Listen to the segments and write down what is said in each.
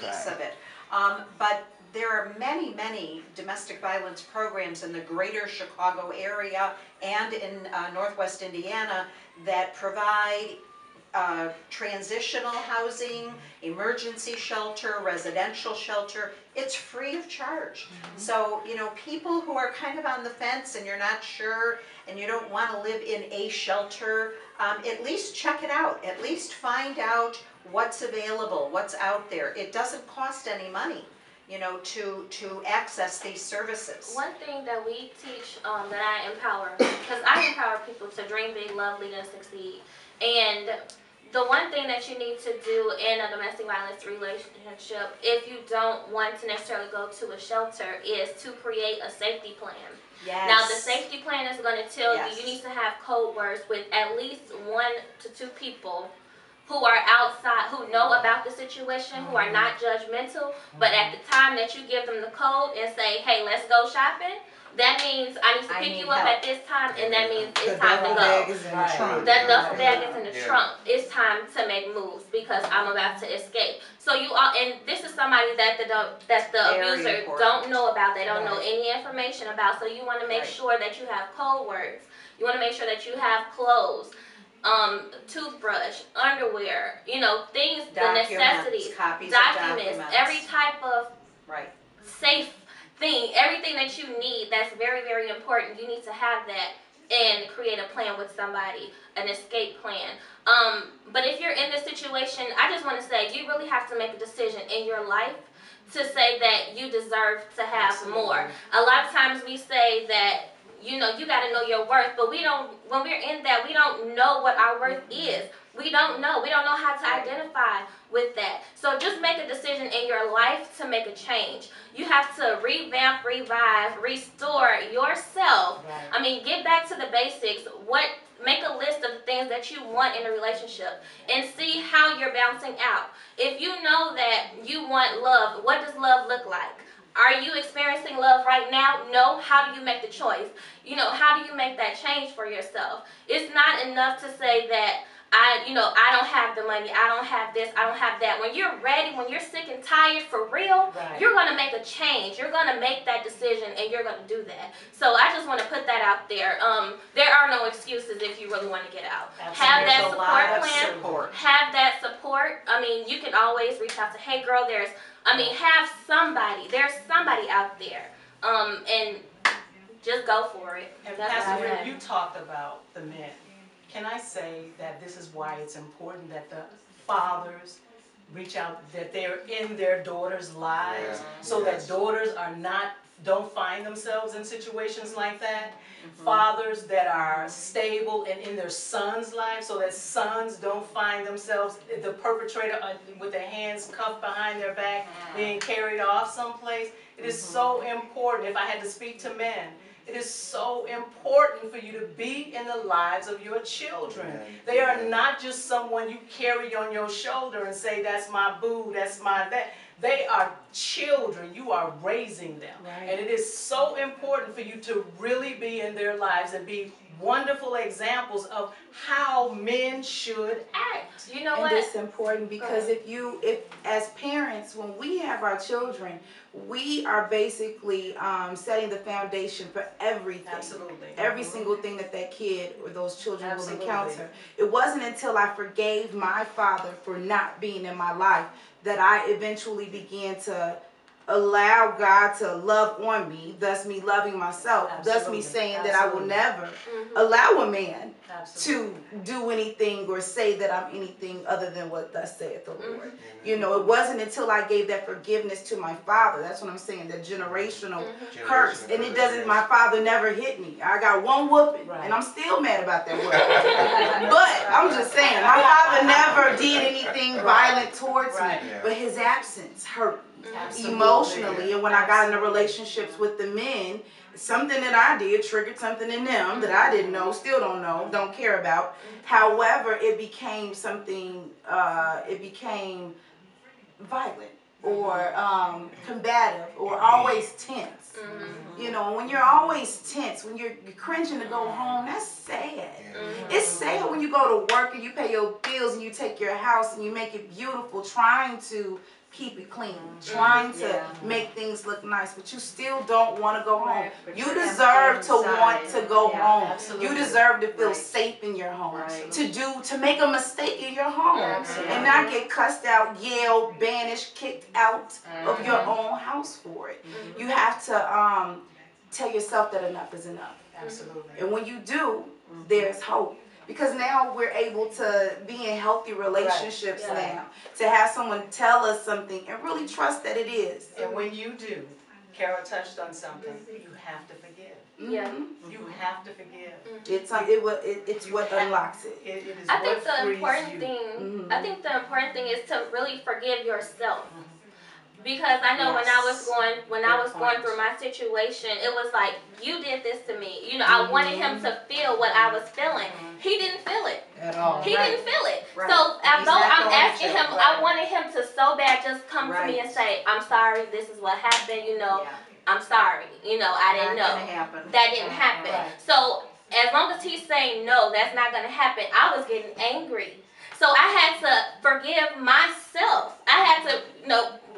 piece of it. But there are many, many domestic violence programs in the greater Chicago area and in Northwest Indiana that provide transitional housing, emergency shelter, residential shelter. It's free of charge. So, you know, people who are kind of on the fence and you're not sure and you don't want to live in a shelter, at least check it out. At least find out what's available, what's out there. It doesn't cost any money, you know, to access these services. One thing that we teach, that I empower, because I empower people to dream big, love, lead, and succeed. And the one thing that you need to do in a domestic violence relationship, if you don't want to necessarily go to a shelter, is to create a safety plan. Yes. Now, the safety plan is going to tell Yes. you need to have code words with at least 1 to 2 people who are outside, who know about the situation, who are not judgmental, but at the time that you give them the code and say, hey, let's go shopping, that means I need to pick you up at this time, and that means it's time to go. That duffel bag is in the trunk. It's time to make moves because I'm about to escape. So you all, and this is somebody that the abuser don't know about. They don't know any information about. So you want to make sure that you have code words. You want to make sure that you have clothes, toothbrush, underwear, you know, things, the necessities, documents, every type of safe thing, everything that you need that's very, very important. You need to have that and create a plan with somebody, an escape plan. But if you're in this situation, I just want to say you really have to make a decision in your life to say that you deserve to have more. A lot of times we say that, you know, you got to know your worth, but we don't, when we're in that, we don't know what our worth is. We don't know. We don't know how to identify with that. So just make a decision in your life to make a change. You have to revamp, revive, restore yourself. I mean, get back to the basics. Make a list of the things that you want in a relationship and see how you're bouncing out. If you know that you want love, what does love look like? Are you experiencing love right now? No. How do you make the choice? You know, how do you make that change for yourself? It's not enough to say that I don't have the money, I don't have this, I don't have that. When you're ready, when you're sick and tired for real, you're going to make a change. You're going to make that decision and you're going to do that. So I just want to put that out there. There are no excuses if you really want to get out. Have that support plan. Have that support. I mean, you can always reach out to, hey girl, have somebody. There's somebody out there. And just go for it. And Pastor, when you talked about the men, can I say that this is why it's important that the fathers reach out, that they're in their daughters' lives, so that daughters don't find themselves in situations like that. Fathers that are stable and in their sons' lives, so that sons don't find themselves the perpetrator with their hands cuffed behind their back, being carried off someplace. It is so important. If I had to speak to men, it is so important for you to be in the lives of your children. They are not just someone you carry on your shoulder and say, that's my boo, that's my that. They are children. You are raising them. And it is so important for you to really be in their lives and be wonderful examples of how men should act. You know what? And it's important because if as parents, when we have our children, we are basically setting the foundation for everything. Absolutely. Every single thing that kid or those children will encounter. It wasn't until I forgave my father for not being in my life that I eventually began to allow God to love on me, thus me loving myself, thus me saying that I will never allow a man to do anything or say that I'm anything other than what thus saith the Lord. You know, it wasn't until I gave that forgiveness to my father, that's what I'm saying, the generational curse. And it doesn't, my father never hit me. I got one whooping, and I'm still mad about that whooping. But I'm just saying, my father never did anything violent towards me, but his absence hurt me. Emotionally. And when I got into relationships with the men, something that I did triggered something in them that I didn't know, still don't know, don't care about. However, it became something, it became violent or combative or always tense. You know, when you're always tense, when you're cringing to go home, that's sad. It's sad when you go to work and you pay your bills and you take your house and you make it beautiful, trying to keep it clean, trying to make things look nice, but you still don't want to go home. But You you're deserve empty to want inside. to go Yeah, home. absolutely. You deserve to feel Right. safe in your home, Right. to make a mistake in your home, Absolutely. and not get cussed out, yelled, banished, kicked out of your own house for it. You have to tell yourself that enough is enough. Absolutely. And when you do, there's hope. Because now we're able to be in healthy relationships Right. now. To have someone tell us something and really trust that it is. And when you do, Kara touched on something, you have to forgive. Yeah. You have to forgive. It's what unlocks it. It is I what think the frees important you. thing, I think the important thing is to really forgive yourself. Because I know when I was going through my situation, it was like, you did this to me. You know, I wanted him to feel what I was feeling. He didn't feel it. At all. He didn't feel it. Right. So He's although not I'm going asking to. him, Right. I wanted him to so bad just come to me Right. and say, I'm sorry, this is what happened, you know, Yeah. I'm sorry. You know, I didn't Not know. gonna happen. That didn't happen. Right. So as long as he's saying no, that's not gonna happen, I was getting angry. So I had to forgive myself. I had to,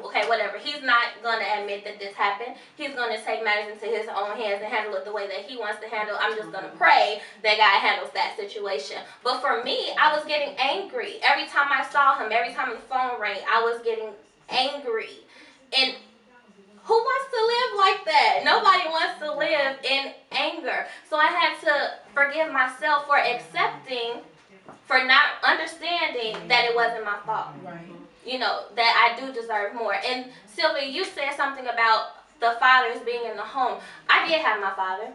okay, whatever. He's not gonna admit that this happened. He's gonna take matters into his own hands and handle it the way that he wants to handle. I'm just gonna pray that God handles that situation. But for me, I was getting angry. Every time I saw him, every time the phone rang, I was getting angry. And who wants to live like that? Nobody wants to live in anger. So I had to forgive myself for accepting, for not understanding that it wasn't my fault. Right. You know, that I do deserve more. And Sylvia, you said something about the fathers being in the home. I did have my father.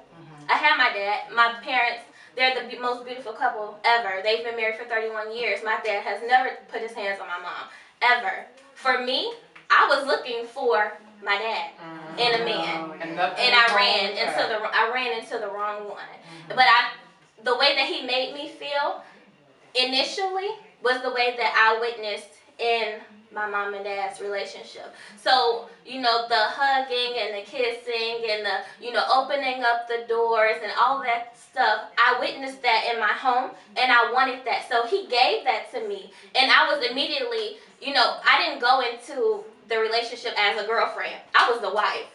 I had my dad. My parents, they're the most beautiful couple ever. They've been married for 31 years. My dad has never put his hands on my mom, ever. For me, I was looking for my dad in a man. And I ran into the wrong one. But the way that he made me feel initially was the way that I witnessed in my mom and dad's relationship. So, the hugging and the kissing and the, opening up the doors and all that stuff, I witnessed that in my home and I wanted that. So he gave that to me. And I was immediately, I didn't go into the relationship as a girlfriend. I was the wife.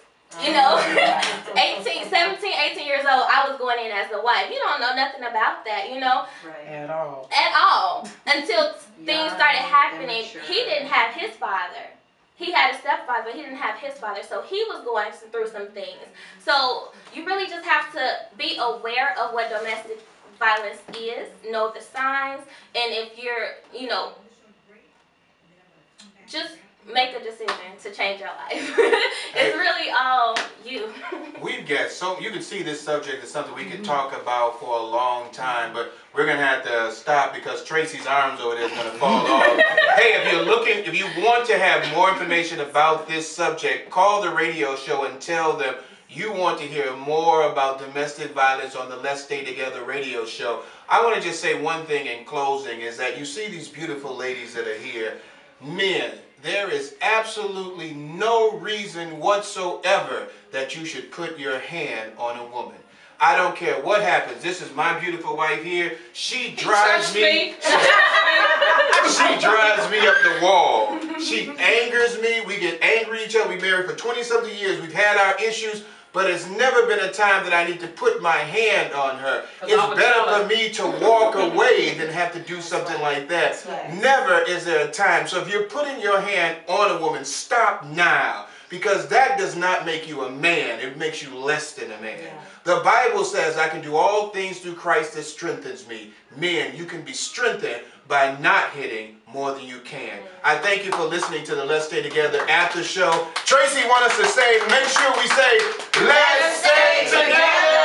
17, 18 years old, I was going in as the wife. You don't know nothing about that, Right. At all. at all. Until things started happening. immature. He didn't have his father. He had a stepfather, but he didn't have his father. So he was going through some things. So you really just have to be aware of what domestic violence is, know the signs, and if you're, just make a decision to change your life. It's really all you. We've got you can see this subject is something we could talk about for a long time, but we're gonna have to stop because Tracy's arms over there is gonna fall off. Hey, if you want to have more information about this subject, call the radio show and tell them you want to hear more about domestic violence on the Let's Stay Together radio show. I want to just say one thing in closing is that you see these beautiful ladies that are here. Men, there is absolutely no reason whatsoever that you should put your hand on a woman. I don't care what happens. This is my beautiful wife here. She drives me. She drives me up the wall. She angers me. We get angry at each other. We've been married for 20-something years. We've had our issues. But it's never been a time that I need to put my hand on her. It's better for me to walk away than have to do something like that. Never is there a time. So if you're putting your hand on a woman, stop now. Because that does not make you a man. It makes you less than a man. The Bible says I can do all things through Christ that strengthens me. Men, you can be strengthened by not hitting more than you can. I thank you for listening to the Let's Stay Together after show. Tracy wants us to say, make sure we say, let's stay together.